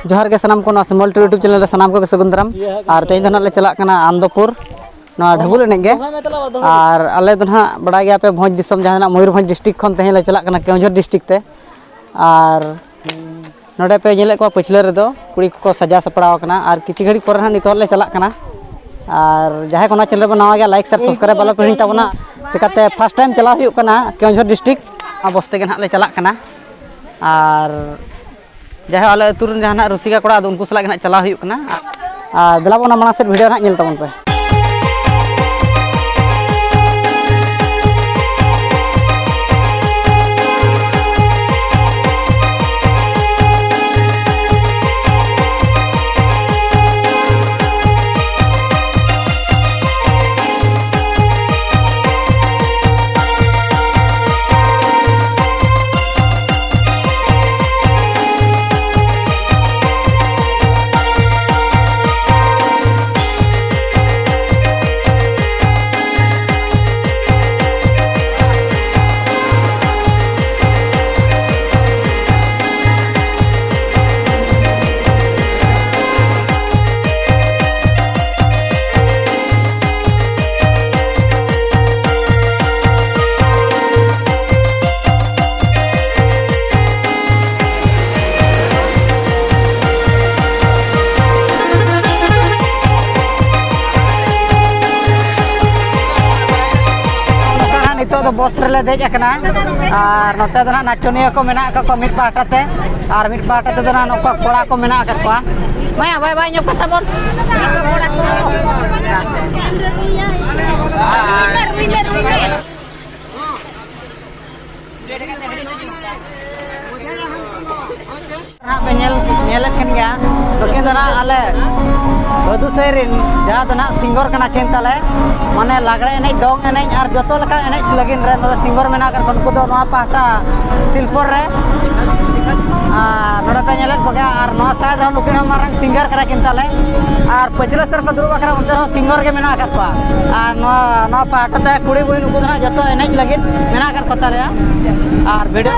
जोहार के सनाम को सिमल टी यूट्यूब चैनल सनाम को सगुन दाराम और तेज दो ना चला आनंदपुर ढाबुल एने और आले दो ना बड़ा गया पे भोज दिसम जहाँ मयूरभंज डिस्ट्रिक्ट खन तेज चला केवझर डिस्ट्रिक्ट ते और नोडे पे जेले को पछले रेदो कुड़ी को सजा सपड़ाव कना और किछि घड़ी पर ना नितो ले चला कना और जहाँ को चैनल पर नवा गया लाइक शेयर सब्सक्राइब वाला पे ताबना चिकाते फर्स्ट टाइम चला हुई कना केवझर डिस्ट्रिक्ट बस्ते के ना ले चला कना और जहाँ आले अतुर जहाँ रसिका कोड़ा उनको सला के चला हुई कना और दिला बना माना से वीडियो ना नेल ताबन पे तो बस रे देजना और नोते दो नाचनिया को मेना को मिट पाटाते और मिट पाटाते दो नोका कोड़ा को मेना कतवा माया बाय बाय ᱧᱚᱠ ᱠᱟᱛᱟ ᱵᱚᱱ नेल खन गया लोके दो आले बधु सेरिन जहाँ दो सिंगर कना किन ताले माने लागड़े एने दोंग एने और जतो लका एने लगिन रे नो सिंगर मेना कर उनको दो नवा पाटा सिल्पर रे नोड़ा ते नेलक बगा और नवा साइड हम लोके मारंग सिंगर करा किन ताले और पचले सर को दुरु बकरा उनते हो सिंगर के मेना कतवा और नवा पाटा ते कुड़ी बुइन उनको दो जतो एने लगिन मेना कर कताले और वीडियो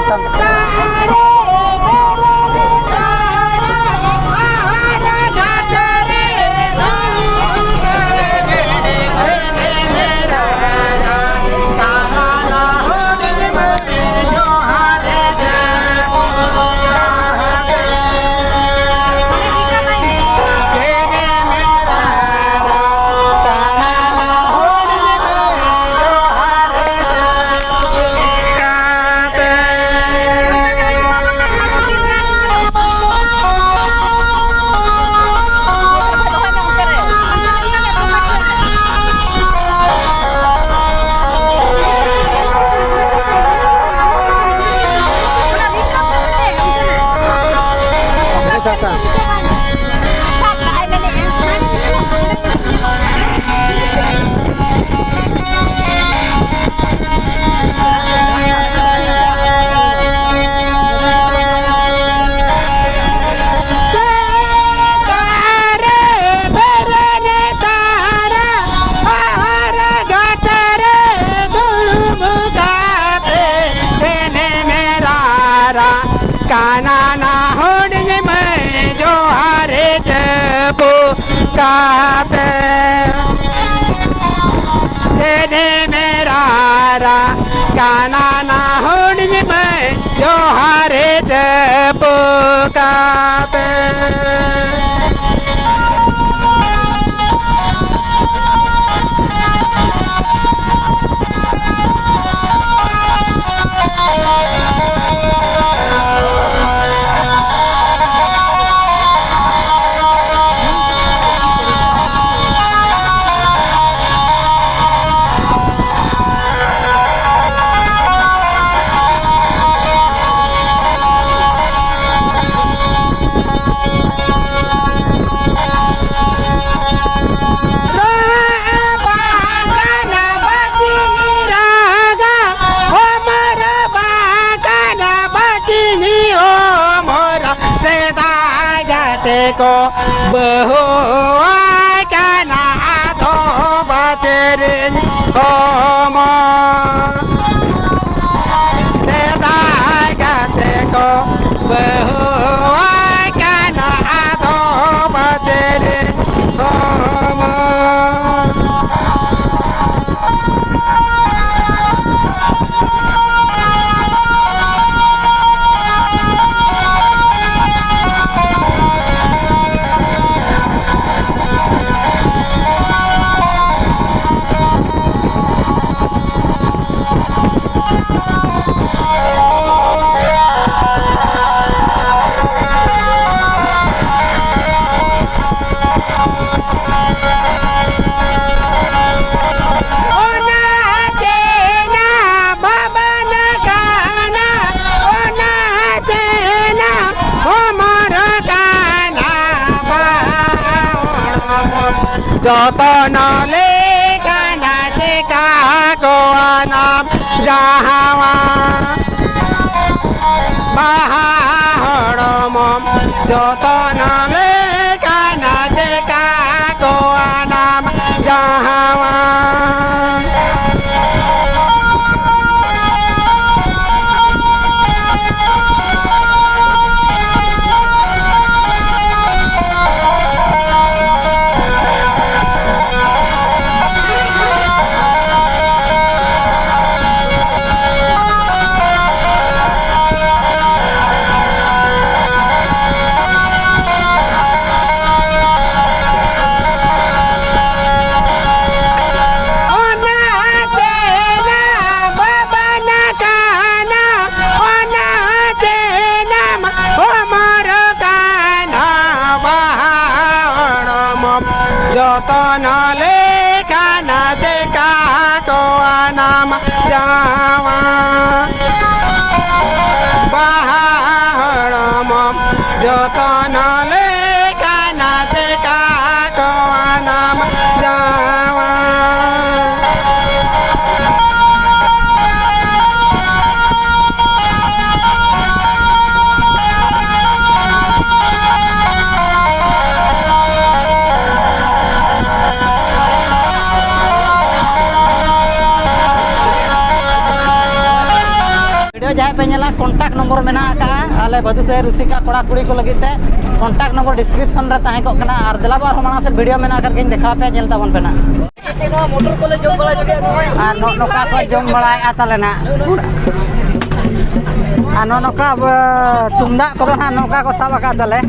काना ना होने में जो हारे जबो काते तेरे मेरा रा काना ना होने में जो हारे जबो काते को बहु काना आधो बचरिन हो मो सेदा गाते को बहु काना jotonole kana seka ko anam jahawa bahoromom jotonole kana seka ko anam jahawa jotonole kana seka ko anam jawa bahoromom jotonole kana seka ko anam jawa video जहाँ पे नेला कॉन्टैक्ट नंबर मेना का आले बधु से रुसिका कोड़ा कुड़ी को लगी ते कॉन्टैक्ट नंबर डिस्क्रिप्शन रे ताहे को कना और दिला बार हमारा से वीडियो मेना करके देखा पे नेल ताबन पेना मोटर को ले जम बड़ा जगे आ नोका को जम बड़ा आताले ना आ नोका तुमदा को ना नोका को साब का दले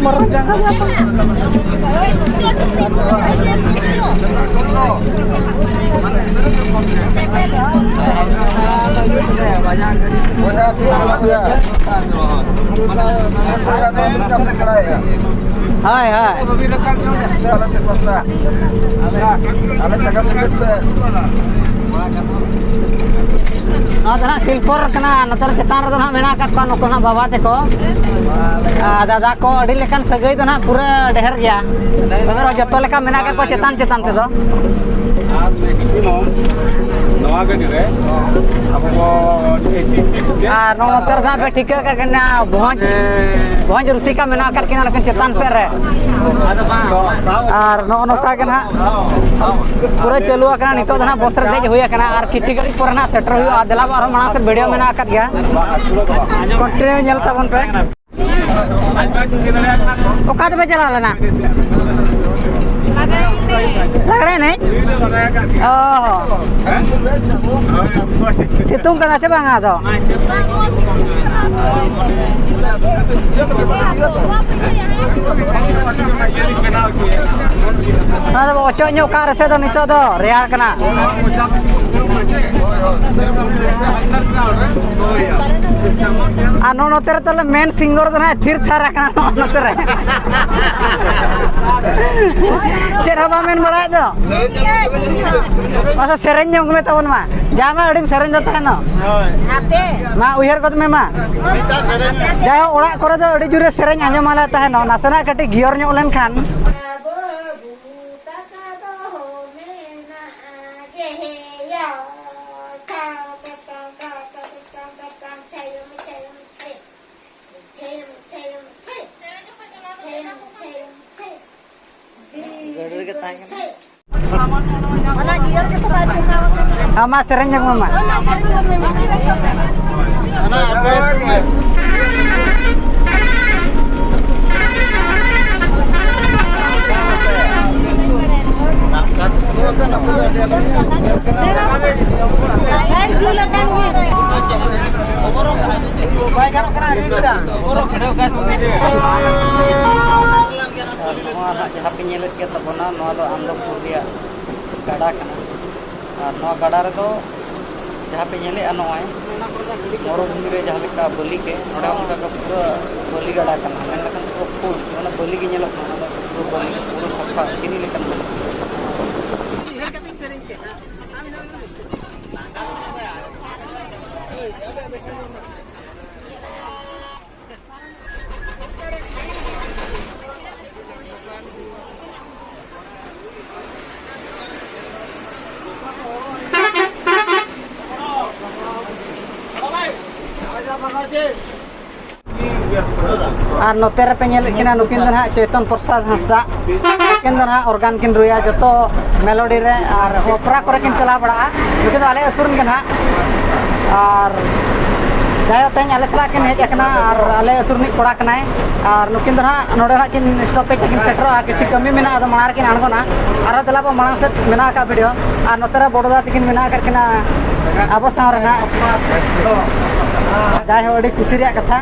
मर जंगा हाय हाय शिल्पर नतर चेतान रे मेना नुको बाबा तेको दादा को अड़ी लेकान सगई दो पूरा ढेर गया तबे जतो लेका मेना को चेतान चेतान ते दो नवा गडी रे अब 86 आ नोतर दा पे ठीक का कन्या भोज रुसिका मेना कर के लेकिन चेतान से रे और नोका के ना पूरा चलू आकना नितो दा बसर देज होया कना और किछि गड़ी पर ना सेटर हुआ दिला बार मना से वीडियो मेना कर गया कंटिन्यू नेल ताबन पे ओका पे चला लेना लगड़े नहीं सितुंग कना चे बांगा दो ना तो ओचो न्यो का रसे दो नितो दो रेयार कना आ नोते रे तले मेन सिंगर दो ना थिर थारा कना नोते रे चेरा बा मेन बड़ा दो मसा सेरेन ᱧᱚᱜ ᱢᱮ ᱛᱟᱵᱚᱱ ᱢᱟ ᱡᱟᱢᱟ ᱟᱹᱰᱤᱢ ᱥᱮᱨᱮᱧ ᱫᱚ ᱛᱟᱦᱮᱱᱚ ᱟᱯᱮ ᱢᱟ ᱩᱭᱦᱟᱹᱨ ᱠᱚᱫ ᱢᱮ ᱢᱟ ᱡᱟᱭ ᱚᱲᱟᱜ ᱠᱚᱨᱮ ᱫᱚ ᱟᱹᱰᱤ ᱡᱩᱨᱮ ᱥᱮᱨᱮᱧ ᱟᱸᱡᱚᱢᱟᱞᱮ ᱛᱟᱦᱮᱱᱚ ᱱᱟᱥᱮᱱᱟᱜ ᱠᱟᱹᱴᱤᱡ ᱜᱤᱭᱚᱨ ᱧᱚᱜ ᱞᱮᱱᱠᱷᱟᱱ Ama serenya mama. Jahap penyelit kita pernah noado ando kuliah gada kana ar no gada re do jaha pe nyele anoy moro bhumi re jaha leka bali ke node onka ka pura bali gada kana men lekan ko pul ona bali ge nyelo kana da pura bali pura safa chini lekan her kating sereng ke ami और नोते रे पे ñelet kina nukin do na Chetan Prasad Hansda nukin do na organ kin रुया जतो melody रे और ओपरा करे किन चला बड़ा nukin do ale अतुरन के ना और जायो तेन आले सला किन हेज एकना और आले अतुरनी कोड़ा कनाय और नुकिन दो ना नोडे ना किन स्टॉपेज किन सेटरो आ किछि कमी मेना आदो मनार किन अणगोना और दला बो मणांग से मेना का वीडियो और नोतरा बड़ोदा तिकिन मेना कर किना आबो सावरे ना जाय हो अडी खुशी रे कथा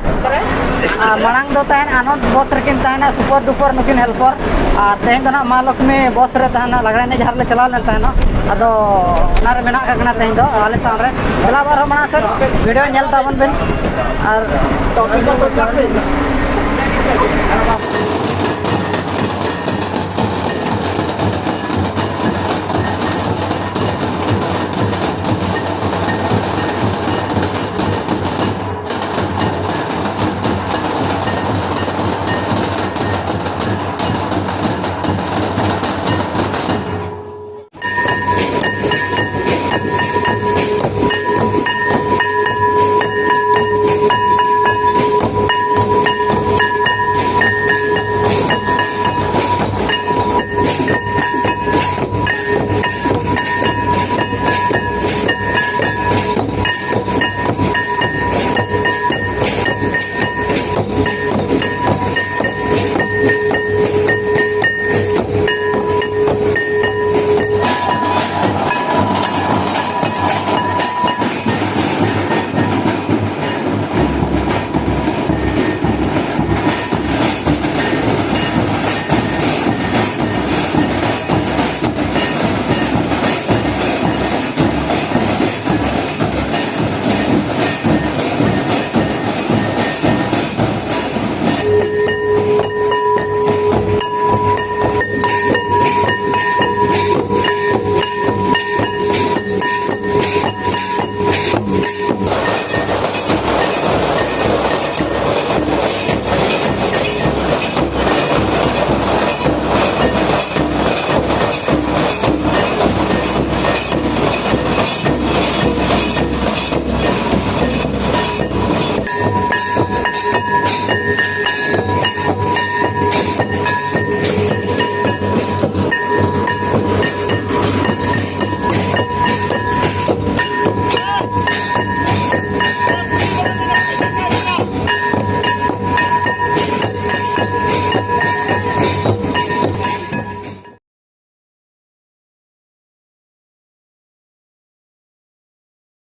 मणांग दो तहन आनंद बस रे किन तहना सुपर डुपर नुकिन हेल्पर और तेन दो ना महालक्ष्मी बस रे तहना लगड़ा ने जहार ले चला लेन तहना अदो नारे मेना का कना तेन दो आले सावरे दला बार मणा से वीडियो नेल ताबन बेन और टॉपिक को